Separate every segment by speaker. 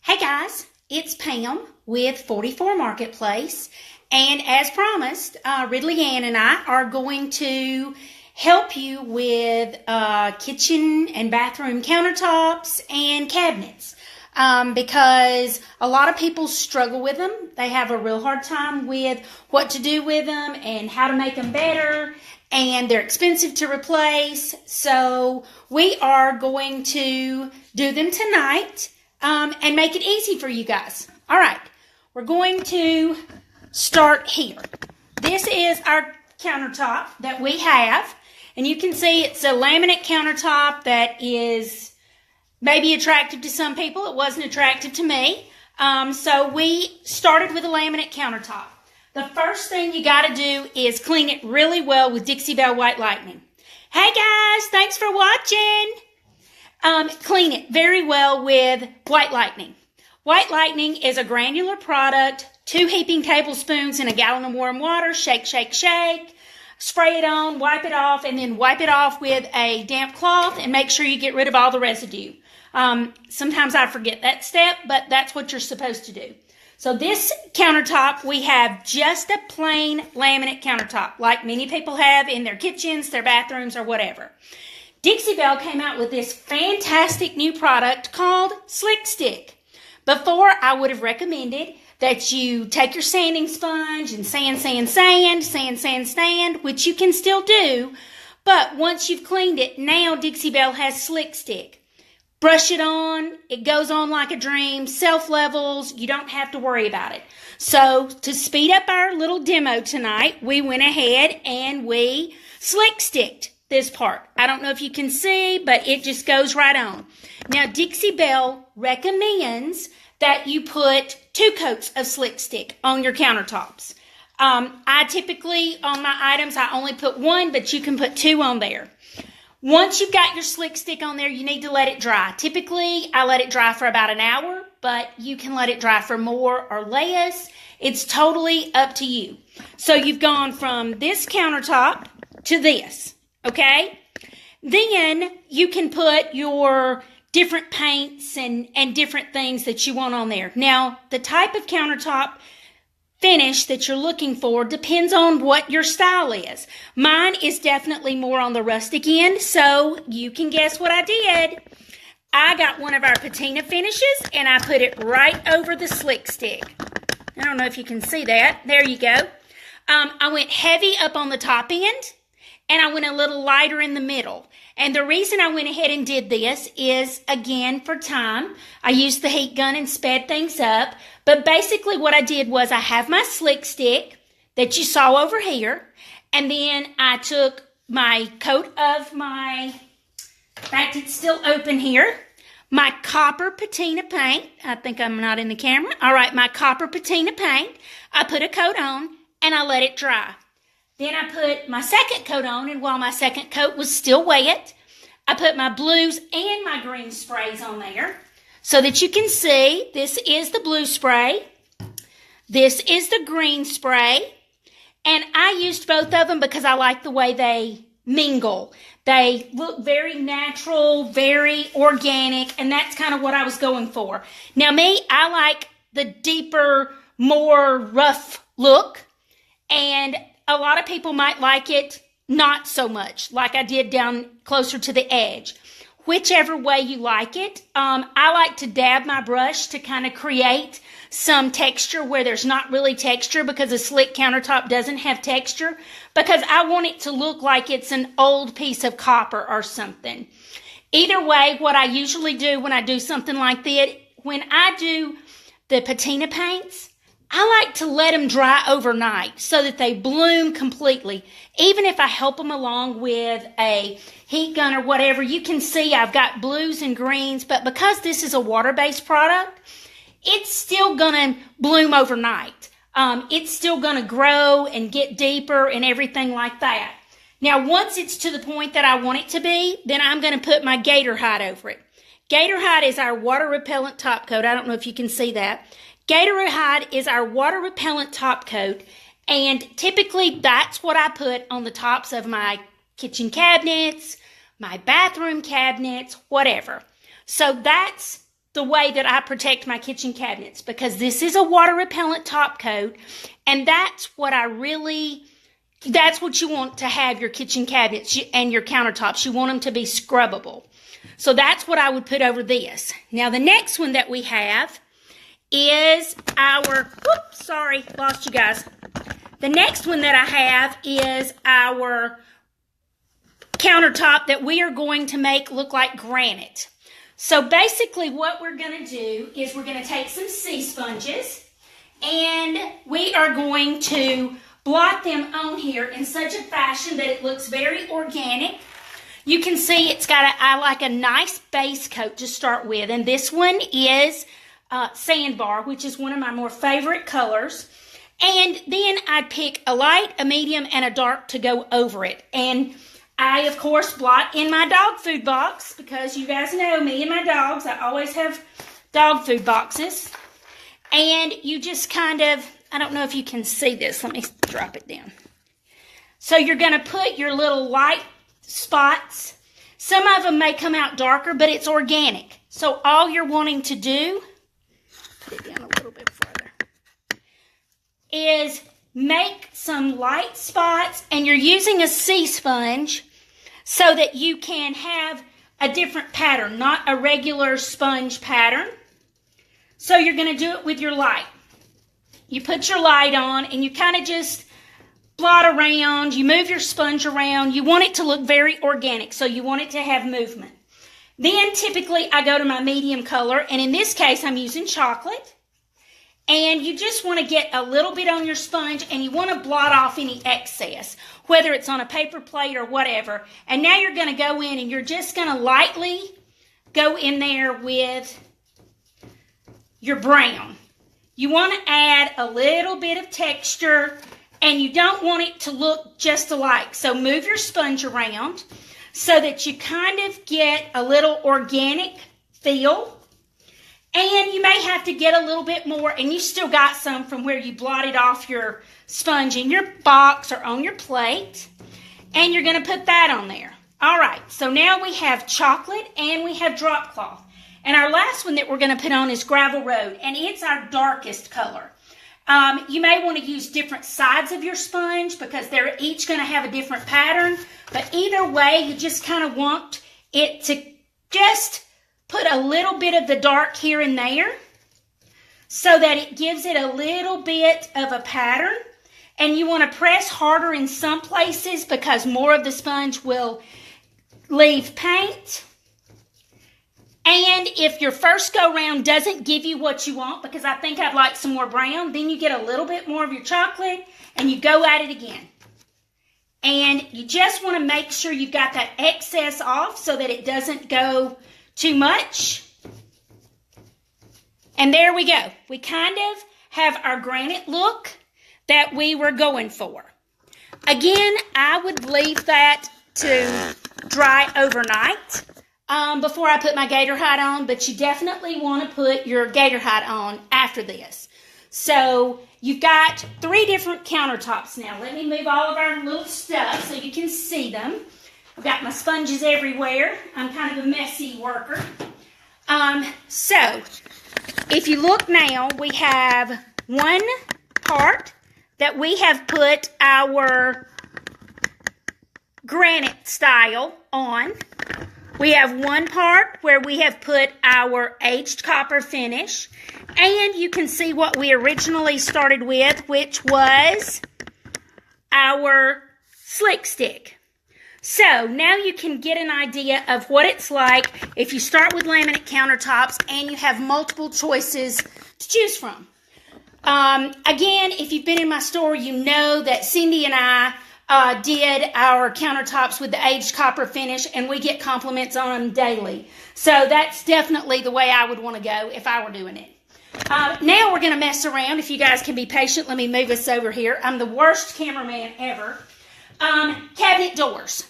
Speaker 1: Hey guys, it's Pam with 44 Marketplace, and as promised, Ridley Ann and I are going to help you with kitchen and bathroom countertops and cabinets because a lot of people struggle with them. They have a real hard time with what to do with them and how to make them better, and they're expensive to replace. So we are going to do them tonight. And make it easy for you guys. All right, we're going to start here. This is our countertop that we have, and you can see it's a laminate countertop that is maybe attractive to some people. It wasn't attractive to me, so we started with a laminate countertop. The first thing you got to do is clean it really well with Dixie Belle White Lightning. Hey guys, thanks for watching. Clean it very well with White Lightning. White Lightning is a granular product, 2 heaping tablespoons in a gallon of warm water. Shake, shake, shake. Spray it on, wipe it off, and then wipe it off with a damp cloth and make sure you get rid of all the residue. Sometimes I forget that step, but that's what you're supposed to do. So this countertop, we have just a plain laminate countertop, like many people have in their kitchens, their bathrooms, or whatever. Dixie Belle came out with this fantastic new product called Slick Stick. Before, I would have recommended that you take your sanding sponge and sand, which you can still do. But once you've cleaned it, now Dixie Belle has Slick Stick. Brush it on. It goes on like a dream. Self-levels. You don't have to worry about it. So to speed up our little demo tonight, we went ahead and we Slick Sticked this part. I don't know if you can see, but it just goes right on. Now, Dixie Belle recommends that you put 2 coats of Slick Stick on your countertops. I typically, on my items, I only put 1, but you can put 2 on there. Once you've got your Slick Stick on there, you need to let it dry. Typically, I let it dry for about an hour, but you can let it dry for more or less. It's totally up to you. So you've gone from this countertop to this. Okay, then you can put your different paints and different things that you want on there. Now, the type of countertop finish that you're looking for depends on what your style is. Mine is definitely more on the rustic end, so you can guess what I did. I got one of our patina finishes, and I put it right over the Slick Stick. I don't know if you can see that. There you go. I went heavy up on the top end, and I went a little lighter in the middle. And the reason I went ahead and did this is, again, for time. I used the heat gun and sped things up. But basically what I did was I have my Slick Stick that you saw over here. And then I took my coat of my, in fact, it's still open here, my copper patina paint. I think I'm not in the camera. All right, my copper patina paint. I put a coat on and I let it dry. Then I put my second coat on, and while my second coat was still wet, I put my blues and my green sprays on there so that you can see this is the blue spray, this is the green spray, and I used both of them because I like the way they mingle. They look very natural, very organic, and that's kind of what I was going for. Now me, I like the deeper, more rough look, and a lot of people might like it not so much, like I did down closer to the edge. Whichever way you like it. I like to dab my brush to kind of create some texture where there's not really texture, because a slick countertop doesn't have texture, because I want it to look like it's an old piece of copper or something. Either way, what I usually do when I do something like that, when I do the patina paints, I like to let them dry overnight so that they bloom completely. Even if I help them along with a heat gun or whatever, you can see I've got blues and greens, but because this is a water-based product, it's still going to bloom overnight. It's still going to grow and get deeper and everything like that. Now, once it's to the point that I want it to be, then I'm going to put my gator hide over it. Gator hide is our water repellent top coat. I don't know if you can see that. Gator hide is our water repellent top coat, and typically that's what I put on the tops of my kitchen cabinets, my bathroom cabinets, whatever. So that's the way that I protect my kitchen cabinets, because this is a water repellent top coat, and that's what you want to have your kitchen cabinets and your countertops. You want them to be scrubbable. So that's what I would put over this. Now the next one that we have is our, whoops, sorry, lost you guys. The next one that I have is our countertop that we are going to make look like granite. So basically what we're going to do is we're going to take some sea sponges and we are going to blot them on here in such a fashion that it looks very organic. You can see it's got I like a nice base coat to start with, and this one is sandbar, which is one of my more favorite colors. And then I'd pick a light, a medium, and a dark to go over it. And I, of course, blot in my dog food box, because you guys know me and my dogs. I always have dog food boxes. And you just kind of, I don't know if you can see this. Let me drop it down. So you're going to put your little light spots. Some of them may come out darker, but it's organic. So all you're wanting to do, put it down a little bit further, is make some light spots, and you're using a sea sponge so that you can have a different pattern, not a regular sponge pattern. So you're going to do it with your light. You put your light on and you kind of just blot around, you move your sponge around. You want it to look very organic, so you want it to have movement. Then typically I go to my medium color, and in this case I'm using chocolate. And you just want to get a little bit on your sponge, and you want to blot off any excess, whether it's on a paper plate or whatever. And now you're going to go in and you're just going to lightly go in there with your brown. You want to add a little bit of texture, and you don't want it to look just alike. So move your sponge around so that you kind of get a little organic feel. And you may have to get a little bit more, and you still got some from where you blotted off your sponge in your box or on your plate. And you're going to put that on there. All right, so now we have chocolate and we have drop cloth. And our last one that we're going to put on is Gravel Road, and it's our darkest color. You may want to use different sides of your sponge because they're each going to have a different pattern. But either way, you just kind of want it to just put a little bit of the dark here and there so that it gives it a little bit of a pattern. And you want to press harder in some places because more of the sponge will leave paint. And if your first go round doesn't give you what you want, because I think I'd like some more brown, then you get a little bit more of your chocolate and you go at it again. And you just want to make sure you've got that excess off so that it doesn't go too much. And there we go. We kind of have our granite look that we were going for. Again, I would leave that to dry overnight before I put my gator hide on, but you definitely want to put your gator hide on after this. So you've got 3 different countertops now. Let me move all of our little stuff so you can see them. I've got my sponges everywhere. I'm kind of a messy worker. So if you look now, we have one part that we have put our granite style on. We have one part where we have put our aged copper finish. And you can see what we originally started with, which was our slick stick. So now you can get an idea of what it's like if you start with laminate countertops and you have multiple choices to choose from. Again, if you've been in my store, you know that Cindy and I did our countertops with the aged copper finish, and we get compliments on them daily. So that's definitely the way I would want to go if I were doing it. Now we're going to mess around. If you guys can be patient, let me move us over here. I'm the worst cameraman ever. Cabinet doors.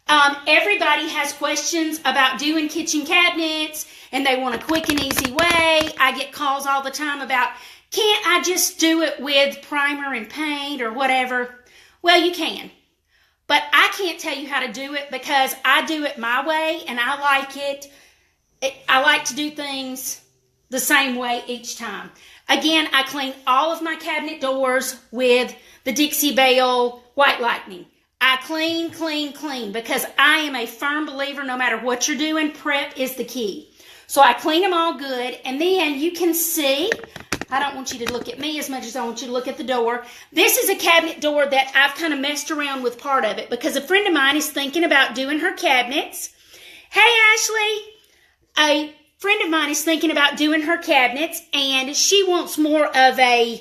Speaker 1: Everybody has questions about doing kitchen cabinets, and they want a quick and easy way. I get calls all the time about, can't I just do it with primer and paint or whatever? Well, you can. But I can't tell you how to do it because I do it my way, and I like it I like to do things the same way each time. Again, I clean all of my cabinet doors with the Dixie Belle White Lightning. I clean, clean, clean, because I am a firm believer, no matter what you're doing, prep is the key. So I clean them all good, and then you can see, I don't want you to look at me as much as I want you to look at the door. This is a cabinet door that I've kind of messed around with part of it, because a friend of mine is thinking about doing her cabinets. Hey, Ashley, a friend of mine is thinking about doing her cabinets, and she wants more of an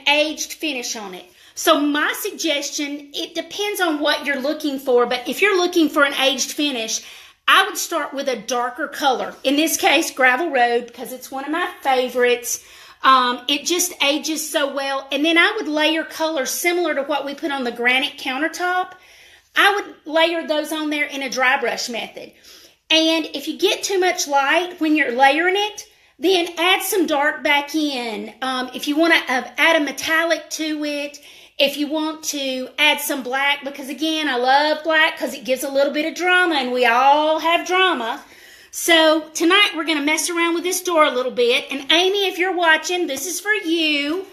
Speaker 1: aged finish on it. So my suggestion, it depends on what you're looking for, but if you're looking for an aged finish, I would start with a darker color. In this case, Gravel Road, because it's one of my favorites. It just ages so well. And then I would layer colors similar to what we put on the granite countertop. I would layer those on there in a dry brush method. And if you get too much light when you're layering it, then add some dark back in. If you want to add a metallic to it, if you want to add some black, because again, I love black because it gives a little bit of drama, and we all have drama. So tonight we're going to mess around with this door a little bit. And Amy, if you're watching, this is for you.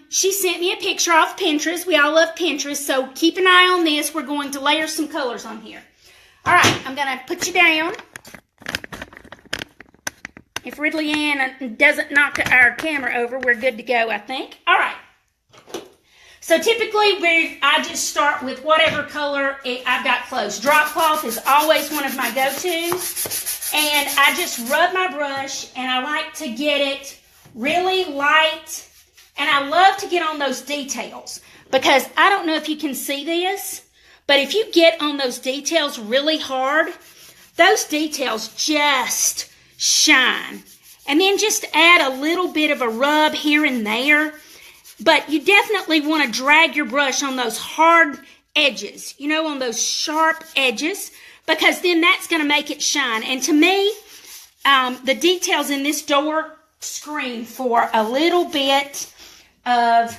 Speaker 1: She sent me a picture off Pinterest. We all love Pinterest, so keep an eye on this. We're going to layer some colors on here. All right, I'm going to put you down. If Ridley Ann doesn't knock our camera over, we're good to go, I think. All right. So typically, I just start with whatever color I've got close. Drop cloth is always one of my go-tos. And I just rub my brush, and I like to get it really light. And I love to get on those details, because I don't know if you can see this, but if you get on those details really hard, those details just shine. And then just add a little bit of a rub here and there. But you definitely want to drag your brush on those hard edges, you know, on those sharp edges, because then that's going to make it shine. And to me, the details in this door scream for a little bit of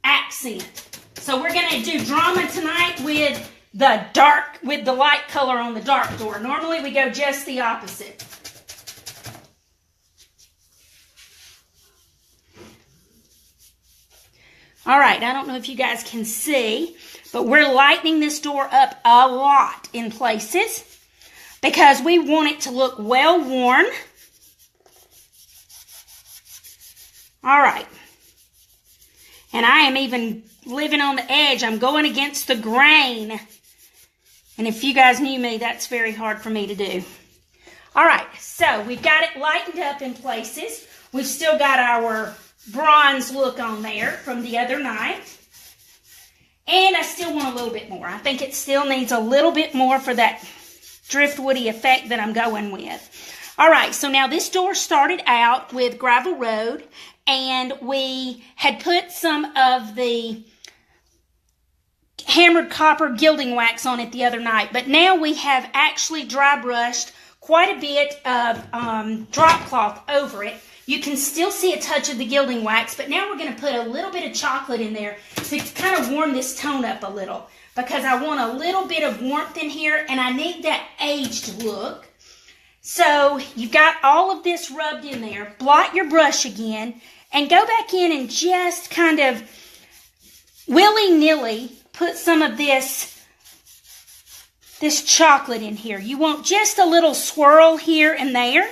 Speaker 1: accent. So we're going to do drama tonight with the light color on the dark door. Normally we go just the opposite. All right, I don't know if you guys can see, but we're lightening this door up a lot in places because we want it to look well worn. All right. And I am even living on the edge. I'm going against the grain. And if you guys knew me, that's very hard for me to do. All right, so we've got it lightened up in places. We've still got our bronze look on there from the other night. And I still want a little bit more. I think it still needs a little bit more for that driftwoody effect that I'm going with. All right, so now this door started out with Gravel Road, and we had put some of the hammered copper gilding wax on it the other night, but now we have actually dry brushed quite a bit of drop cloth over it. You can still see a touch of the gilding wax, but now we're going to put a little bit of chocolate in there to kind of warm this tone up a little, because I want a little bit of warmth in here, and I need that aged look. So you've got all of this rubbed in there. Blot your brush again, and go back in and just kind of willy-nilly put some of this chocolate in here. You want just a little swirl here and there,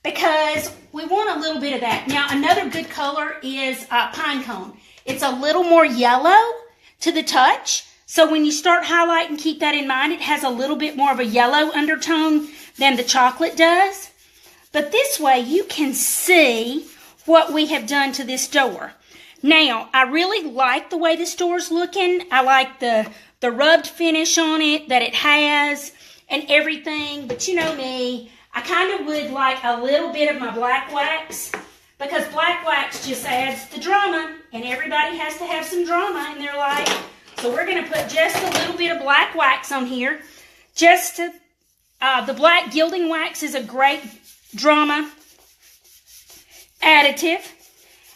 Speaker 1: because we want a little bit of that. Now, another good color is pine cone. It's a little more yellow to the touch. So when you start highlighting, keep that in mind. It has a little bit more of a yellow undertone than the chocolate does. But this way, you can see what we have done to this door. Now, I really like the way this door's looking. I like the rubbed finish on it that it has and everything. But you know me, I kind of would like a little bit of my black wax, because black wax just adds the drama, and everybody has to have some drama in their life. So we're going to put just a little bit of black wax on here. The black gilding wax is a great drama additive.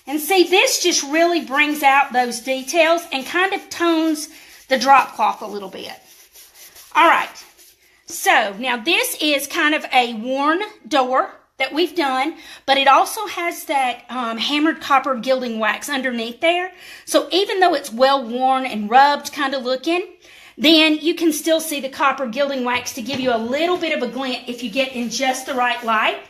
Speaker 1: And see, this just really brings out those details and kind of tones the drop cloth a little bit. All right. So now this is kind of a worn door that we've done, but it also has that hammered copper gilding wax underneath there. So even though it's well worn and rubbed kind of looking, then you can still see the copper gilding wax to give you a little bit of a glint if you get in just the right light.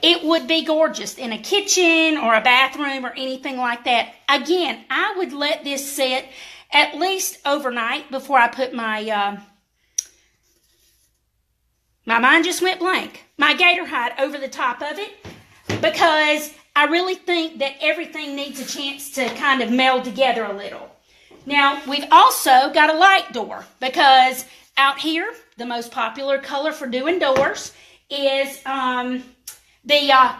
Speaker 1: It would be gorgeous in a kitchen or a bathroom or anything like that. Again, I would let this sit at least overnight before I put my mind just went blank. My gator hide over the top of it, because I really think that everything needs a chance to kind of meld together a little. Now, we've also got a light door, because out here, the most popular color for doing doors is the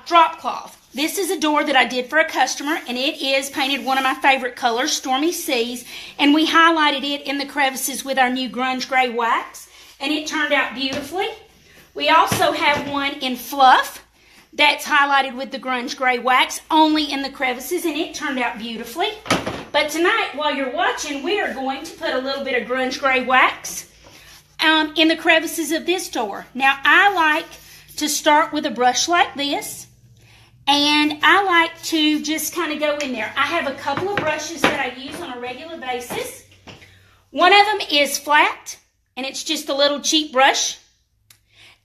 Speaker 1: drop cloth. This is a door that I did for a customer, and it is painted one of my favorite colors, Stormy Seas, and we highlighted it in the crevices with our new grunge gray wax, and it turned out beautifully. We also have one in fluff that's highlighted with the grunge gray wax, only in the crevices, and it turned out beautifully. But tonight, while you're watching, we are going to put a little bit of grunge gray wax in the crevices of this door. Now, I like to start with a brush like this, and I like to just kind of go in there. I have a couple of brushes that I use on a regular basis. One of them is flat, and it's just a little cheap brush.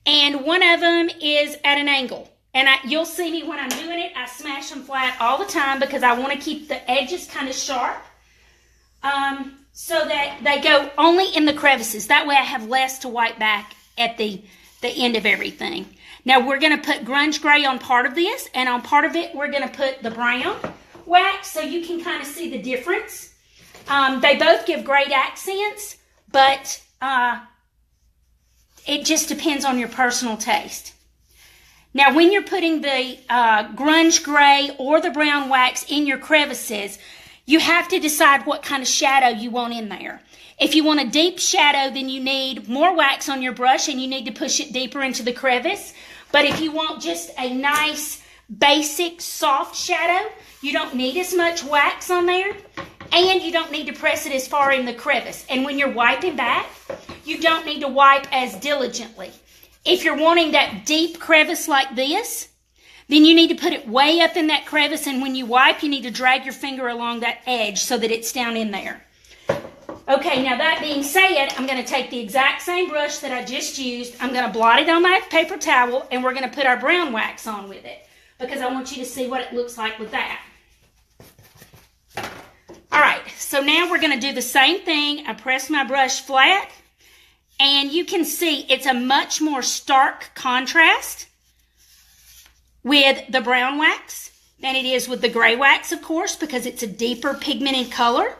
Speaker 1: And one of them is at an angle. And you'll see me when I'm doing it, I smash them flat all the time because I want to keep the edges kind of sharp so that they go only in the crevices. That way I have less to wipe back at the end of everything. Now we're going to put grunge gray on part of this, and on part of it we're going to put the brown wax so you can kind of see the difference. They both give great accents, but it just depends on your personal taste. Now, when you're putting the grunge gray or the brown wax in your crevices, you have to decide what kind of shadow you want in there. If you want a deep shadow, then you need more wax on your brush and you need to push it deeper into the crevice. But if you want just a nice, basic, soft shadow, you don't need as much wax on there, and you don't need to press it as far in the crevice. And when you're wiping back, you don't need to wipe as diligently. If you're wanting that deep crevice like this, then you need to put it way up in that crevice, and when you wipe, you need to drag your finger along that edge so that it's down in there. Okay, now that being said, I'm going to take the exact same brush that I just used. I'm going to blot it on my paper towel, and we're going to put our brown wax on with it, because I want you to see what it looks like with that. All right, so now we're going to do the same thing. I press my brush flat, and you can see it's a much more stark contrast with the brown wax than it is with the gray wax, of course, because it's a deeper pigmented color.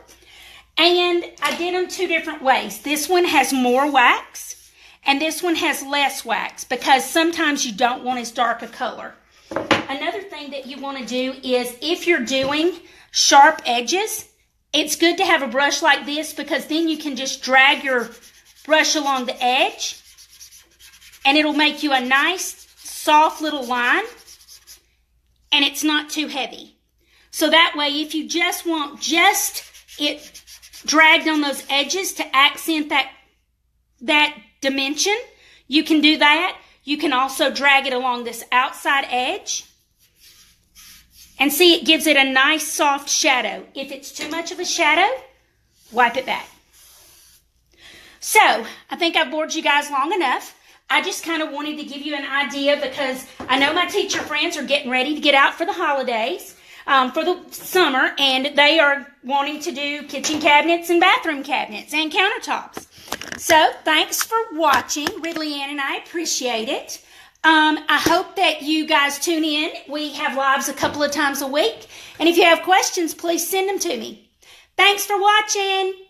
Speaker 1: And I did them two different ways. This one has more wax, and this one has less wax, because sometimes you don't want as dark a color. Another thing that you want to do is, if you're doing sharp edges, it's good to have a brush like this, because then you can just drag your brush along the edge, and it'll make you a nice, soft little line, and it's not too heavy. So that way, if you just want just it dragged on those edges to accent that dimension, you can do that. You can also drag it along this outside edge, and see, it gives it a nice soft shadow. If it's too much of a shadow, wipe it back. So, I think I've bored you guys long enough. I just kind of wanted to give you an idea, because I know my teacher friends are getting ready to get out for the holidays, for the summer, and they are wanting to do kitchen cabinets and bathroom cabinets and countertops. So, thanks for watching. Ridley Ann and I appreciate it. I hope that you guys tune in. We have lives a couple of times a week, and if you have questions, please send them to me. Thanks for watching.